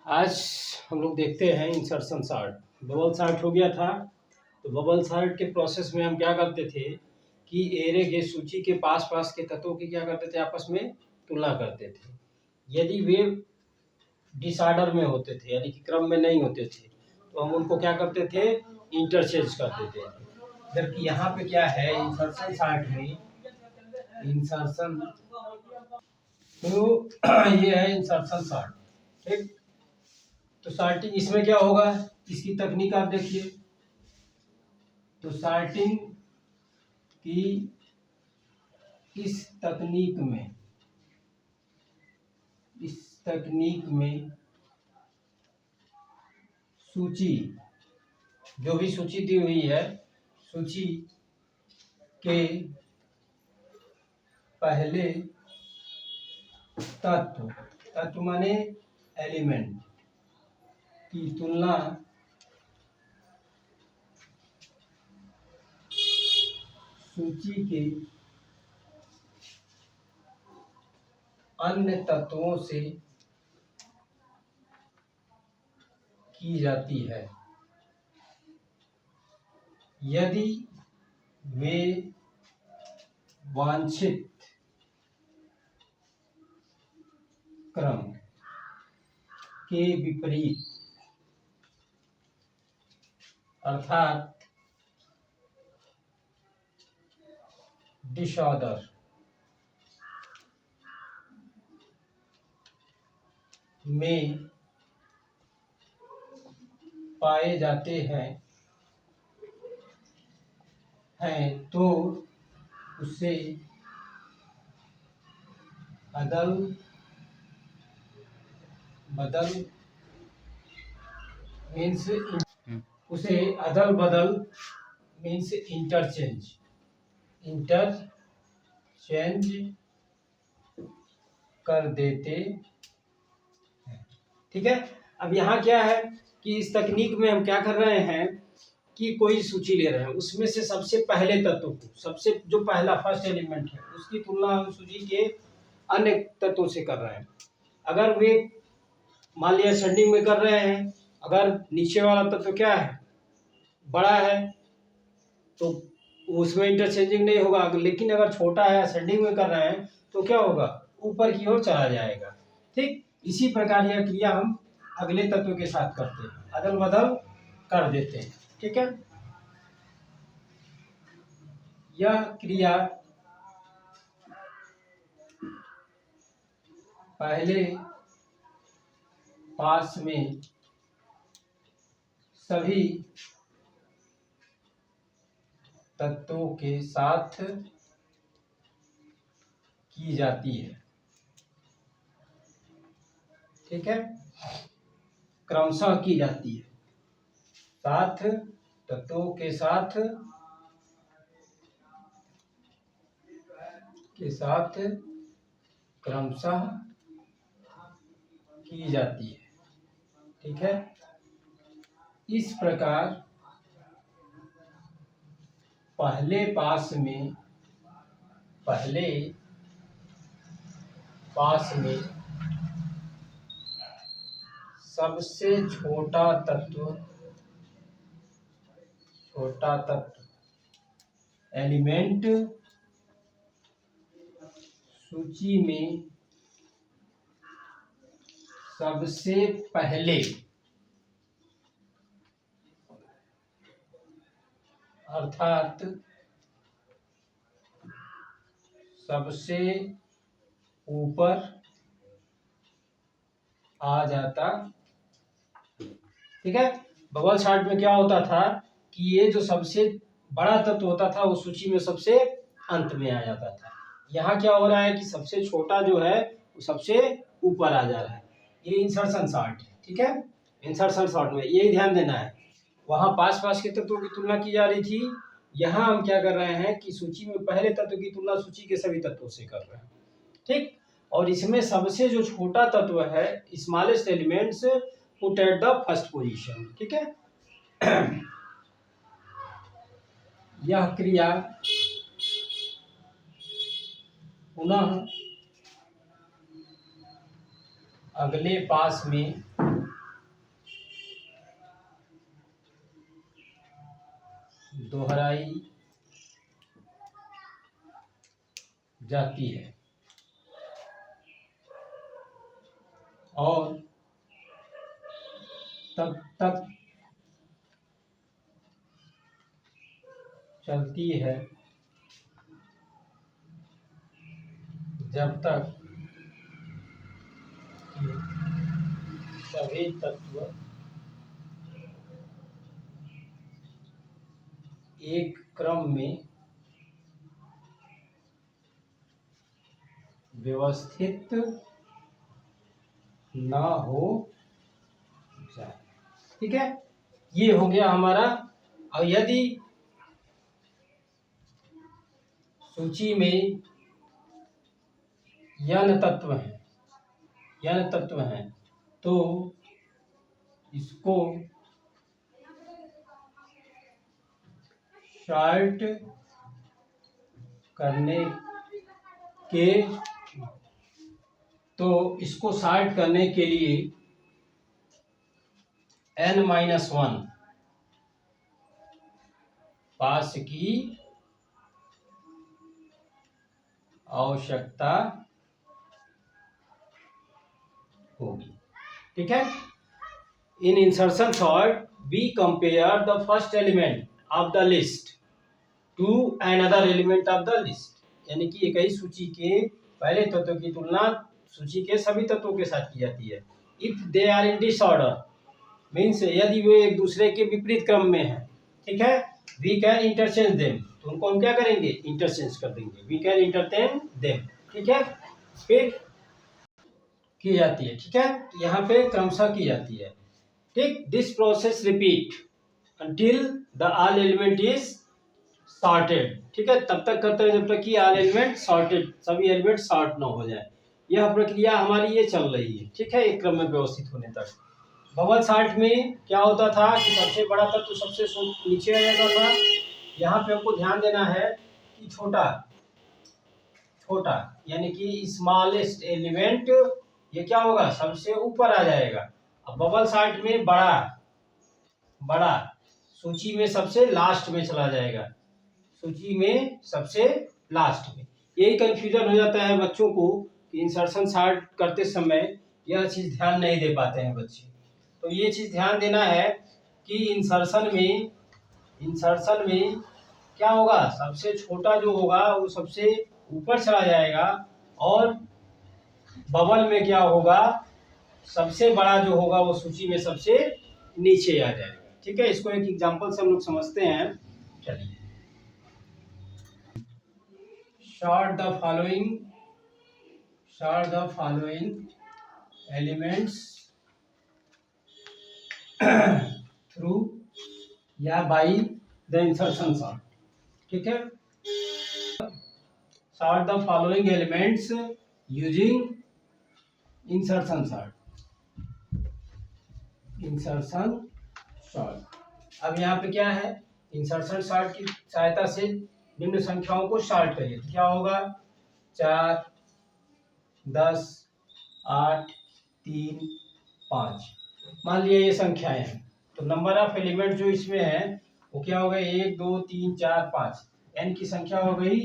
आज हम लोग देखते हैं इंसर्शन शार्ट। बबल शार्ट हो गया था। तो बबल शार्ट के प्रोसेस में हम क्या करते थे कि एरे के सूची के पास पास के तत्वों की क्या करते थे, आपस में तुलना करते थे। यदि वे डिसऑर्डर में होते थे, यानी कि क्रम में नहीं होते थे, तो हम उनको क्या करते थे, इंटरचेंज कर देते थे। जबकि यहाँ पे क्या है, इंसर्शन शार्ट में इंसर्शन, तो ये है इंसर्शन शार्ट। ठीक, तो सॉर्टिंग इसमें क्या होगा, इसकी तकनीक आप देखिए। तो सॉर्टिंग की इस तकनीक में सूची, जो भी सूची दी हुई है, सूची के पहले तत्व माने एलिमेंट की तुलना सूची के अन्य तत्वों से की जाती है यदि वे वांछित क्रम के विपरीत, अर्थात डिसऑर्डर में पाए जाते हैं तो उसे अदल बदल मीन्स इंटरचेंज कर देते हैं। ठीक है। अब यहाँ क्या है कि इस तकनीक में हम क्या कर रहे हैं कि कोई सूची ले रहे हैं, उसमें से सबसे पहले तत्व को, सबसे जो पहला फर्स्ट एलिमेंट है, उसकी तुलना हम सूची के अन्य तत्वों से कर रहे हैं। अगर वे मान लिया असेंडिंग में कर रहे हैं, अगर नीचे वाला तत्व क्या है, बड़ा है, तो उसमें इंटरचेंजिंग नहीं होगा। लेकिन अगर छोटा है, असेंडिंग में कर रहे हैं, तो क्या होगा, ऊपर की ओर चला जाएगा। ठीक, इसी प्रकार यह क्रिया हम अगले तत्व के साथ करते हैं, अदल बदल कर देते हैं। ठीक है, यह क्रिया पहले पास में सभी तत्वों के साथ की जाती है। ठीक है, क्रमशः की जाती है, साथ तत्वों के साथ क्रमशः की जाती है। ठीक है, इस प्रकार पहले पास में सबसे छोटा तत्व एलिमेंट सूची में सबसे पहले, अर्थात सबसे ऊपर आ जाता। ठीक है, बबल शार्ट में क्या होता था कि ये जो सबसे बड़ा तत्व होता था वो सूची में सबसे अंत में आ जाता था। यहाँ क्या हो रहा है कि सबसे छोटा जो है वो सबसे ऊपर आ जा रहा है। ये इंसर्शन शार्ट है। ठीक है, इंसर्शन शार्ट में यही ध्यान देना है। वहां पास पास के तत्वों की तुलना की जा रही थी, यहाँ हम क्या कर रहे हैं कि सूची में पहले तत्व की तुलना सूची के सभी तत्वों से कर रहे हैं। ठीक, और इसमें सबसे जो छोटा तत्व है, smallest elements put at the first position. ठीक है, यह क्रिया पुनः अगले पास में दोहराई जाती है और तब तक चलती है जब तक कि सभी तत्व एक क्रम में व्यवस्थित ना हो जाए। ठीक है, ये हो गया हमारा। और यदि सूची में n तत्व हैं तो इसको शार्ट करने के लिए n-1 पास की आवश्यकता होगी। ठीक है, in insertion sort we compare the first element of the list to another element of the list, यानी कि एक ही सूची के पहले तत्व की तुलना सूची के सभी तत्वों के साथ की जाती है। If they are in disorder means यदि वे एक दूसरे के विपरीत क्रम में है, ठीक है, वी कैन इंटरचेंज देम, तो उनको हम क्या करेंगे, इंटरचेंज कर देंगे, वी कैन इंटरचेंज देम। ठीक है, फिर की जाती है। ठीक है, यहाँ पे क्रमशः की जाती है। ठीक, this process repeat until the all element is sorted. ठीक है, तब तक करते हैं जब तक कि ऑल एलिमेंट सॉर्टेड, सभी एलिमेंट सॉर्ट ना हो जाए। यह प्रक्रिया हमारी ये चल रही है। ठीक है, एक क्रम में व्यवस्थित होने तक। बबल सॉर्ट में क्या होता था कि सबसे बड़ा तत्व सबसे नीचे आ जाता था। यहाँ पे हमको ध्यान देना है कि छोटा यानी कि स्मॉलेस्ट एलिमेंट ये क्या होगा, सबसे ऊपर आ जाएगा। अब बबल सॉर्ट में बड़ा सूची में सबसे लास्ट में चला जाएगा, सूची में सबसे लास्ट में। यही कंफ्यूजन हो जाता है बच्चों को कि इंसर्शन सॉर्ट करते समय यह चीज ध्यान नहीं दे पाते हैं बच्चे। तो ये चीज ध्यान देना है कि इंसर्शन में क्या होगा, सबसे छोटा जो होगा वो सबसे ऊपर चला जाएगा और बबल में क्या होगा, सबसे बड़ा जो होगा वो सूची में सबसे नीचे आ जाएगा। ठीक है, इसको एक एग्जांपल से हम लोग समझते हैं। चलिए, sort the following elements through या by the insertion sort। ठीक है, sort the following elements using insertion sort। अब यहाँ पे क्या है, इंसर्शन सॉर्ट की सहायता से निम्न संख्याओं को सॉर्ट करिए। तो क्या होगा, 4, 10, 8, 3, 5। मान लिया ये संख्याएं हैं, तो नंबर ऑफ एलिमेंट जो इसमें है वो क्या होगा, 1, 2, 3, 4, 5। एन की संख्या हो गई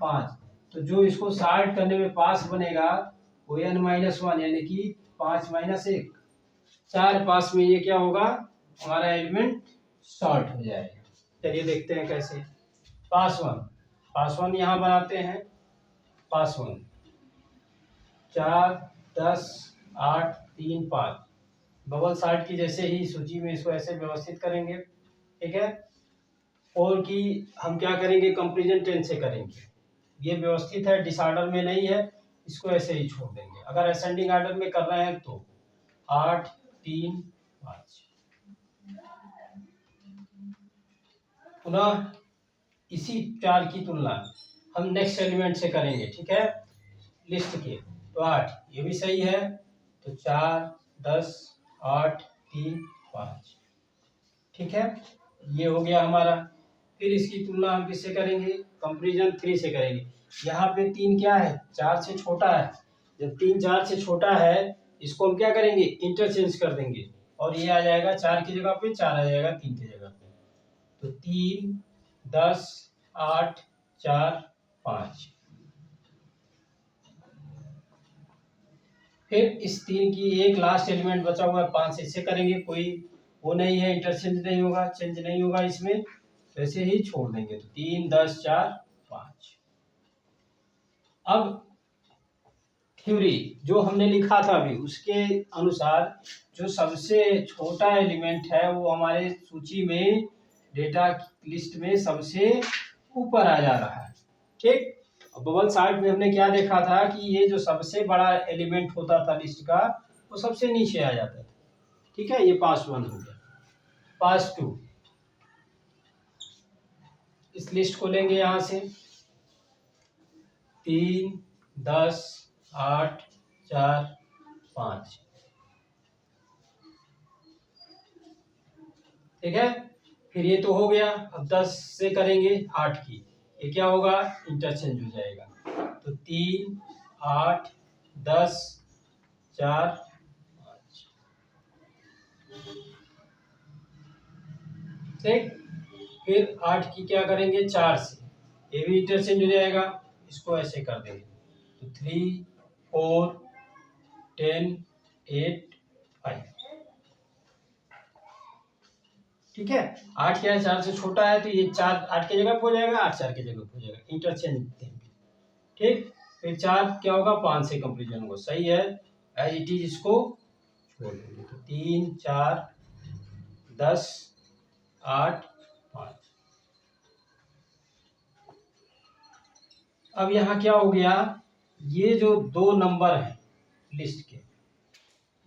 5। तो जो इसको सॉर्ट करने में पास बनेगा वो n-1 यानी कि 5 - 1, 4 पास में ये क्या होगा, हमारा एलिमेंट सॉर्ट हो जाएगा। चलिए देखते हैं कैसे। पास वन यहाँ बनाते हैं। पास 1 4, 10, 8, 3, 5 बबल सॉर्ट की जैसे ही सूची में इसको ऐसे व्यवस्थित करेंगे। ठीक है, 4 की हम क्या करेंगे, कंपैरिजन 10 से करेंगे। ये व्यवस्थित है, डिसऑर्डर में नहीं है, इसको ऐसे ही छोड़ देंगे। अगर असेंडिंग ऑर्डर में कर रहे हैं तो 8, 3, 5। पुनः इसी 4 की तुलना हम नेक्स्ट एलिमेंट से करेंगे। ठीक है, लिस्ट के, तो 8 ये भी सही है, तो 4, 10, 8, 3, 5। ठीक है, ये हो गया हमारा। फिर इसकी तुलना हम किससे करेंगे, कंपैरिजन 3 से करेंगे। यहाँ पे 3 क्या है, 4 से छोटा है। जब 3 4 से छोटा है, इसको हम क्या करेंगे, इंटरचेंज कर देंगे और ये आ जाएगा 4 की जगह पे 4 आ जाएगा 3 की जगह पे। तो 3 10, 8, 4, 5। फिर इस 3 की एक लास्ट एलिमेंट बचा हुआ है 5, इससे करेंगे, कोई वो नहीं है, इंटरचेंज नहीं होगा, चेंज नहीं होगा इसमें, तो ऐसे ही छोड़ देंगे। तो 3, 10, 4, 5। अब थ्योरी जो हमने लिखा था अभी, उसके अनुसार जो सबसे छोटा एलिमेंट है वो हमारे सूची में, डेटा लिस्ट में सबसे ऊपर आ जा रहा है। ठीक, बबल सॉर्ट में हमने क्या देखा था कि ये जो सबसे बड़ा एलिमेंट होता था लिस्ट का वो सबसे नीचे आ जाता था। ठीक है, ये पास 1 हो गया। पास 2, इस लिस्ट को लेंगे यहां से 3, 10, 8, 4, 5। ठीक है, फिर ये तो हो गया। अब 10 से करेंगे 8 की, ये क्या होगा, इंटरचेंज हो जाएगा। तो 3, 8, 10, 4, 5। ठीक, फिर 8 की क्या करेंगे, 4 से, ये भी इंटरचेंज हो जाएगा, इसको ऐसे कर देंगे। तो 3, 4, 10, 8, 5। ठीक है, 8 क्या है, 4 से छोटा है, तो ये 4 8 की जगह हो जाएगा, 8 4 की जगह हो जाएगा, इंटरचेंज देंगे। ठीक, फिर 4 क्या होगा, 5 से कंपेरिजन होगा, सही है, एज इट इज इसको छोड़ देंगे। तो 3, 4, 10, 8, 5। अब यहाँ क्या हो गया, ये जो 2 नंबर हैं लिस्ट के,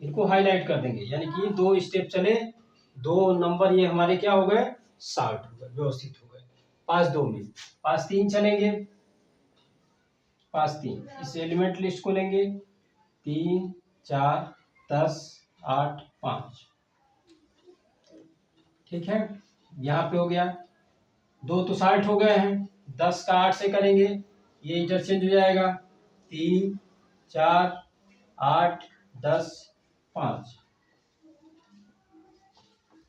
इनको हाईलाइट कर देंगे, यानी कि 2 स्टेप चले, 2 नंबर ये हमारे क्या हो गए, सॉर्ट हो गए, व्यवस्थित हो गए। पास 2 में, पास 3 चलेंगे, पास 3 इस एलिमेंट लिस्ट को लेंगे, 3, 4, 10, 8, 5। ठीक है, यहाँ पे हो गया, 2 तो सॉर्ट हो गए हैं, 10 का 8 से करेंगे, ये इंटरचेंज हो जाएगा, 3, 4, 8, 10, 5।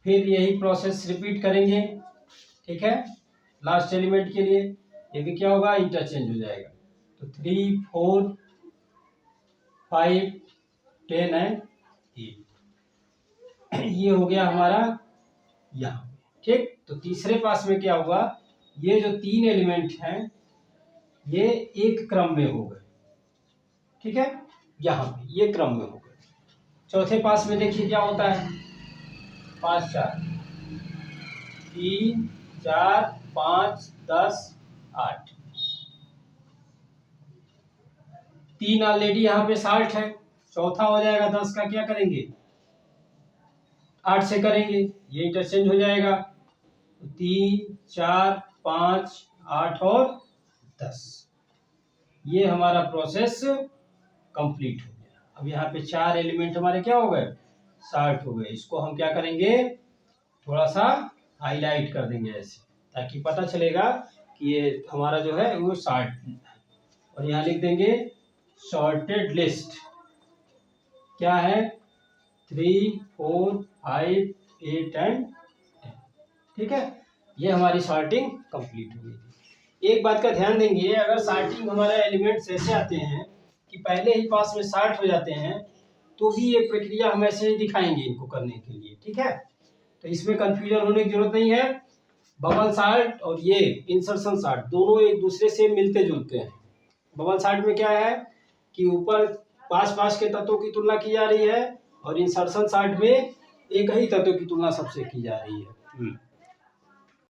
फिर यही प्रोसेस रिपीट करेंगे। ठीक है, लास्ट एलिमेंट के लिए ये भी क्या होगा, इंटरचेंज हो जाएगा। तो 3, 4, 5, 10 एंड 8 ये हो गया हमारा यहाँ। ठीक, तो तीसरे पास में क्या हुआ, ये जो 3 एलिमेंट हैं ये एक क्रम में हो गए। ठीक है, यहाँ पे ये क्रम में हो गए। चौथे पास में देखिए क्या होता है, 5, 4, 3, 4, 5, 10, 8। 3 ऑलरेडी यहाँ पे 60 है, चौथा हो जाएगा 10 का, क्या करेंगे, 8 से करेंगे, ये इंटरचेंज हो जाएगा। 3, 4, 5, 8 और 10, ये हमारा प्रोसेस कंप्लीट हो गया। अब यहाँ पे 4 एलिमेंट हमारे क्या हो गए, 60 हो गए। इसको हम क्या करेंगे, थोड़ा सा हाईलाइट कर देंगे ऐसे, ताकि पता चलेगा कि ये हमारा जो है वो 60। और यहाँ लिख देंगे सॉर्टेड लिस्ट क्या है, 3, 4, 5, 8 एंड 10। ठीक है, ये हमारी सॉर्टिंग कंप्लीट हो गई। एक बात का ध्यान देंगे, अगर सॉर्टिंग हमारे एलिमेंट्स ऐसे आते हैं कि पहले ही पास में 60 हो जाते हैं, तो भी ये प्रक्रिया हम ऐसे ही दिखाएंगे इनको करने के लिए। ठीक है, तो इसमें कंफ्यूजन होने की जरूरत नहीं है। बबल सॉर्ट और ये इंसर्शन सॉर्ट दोनों एक दूसरे से मिलते जुलते हैं। बबल सॉर्ट में क्या है कि ऊपर पास पास के तत्वों की तुलना की जा रही है, और इंसर्शन सॉर्ट में एक ही तत्व की तुलना सबसे की जा रही है।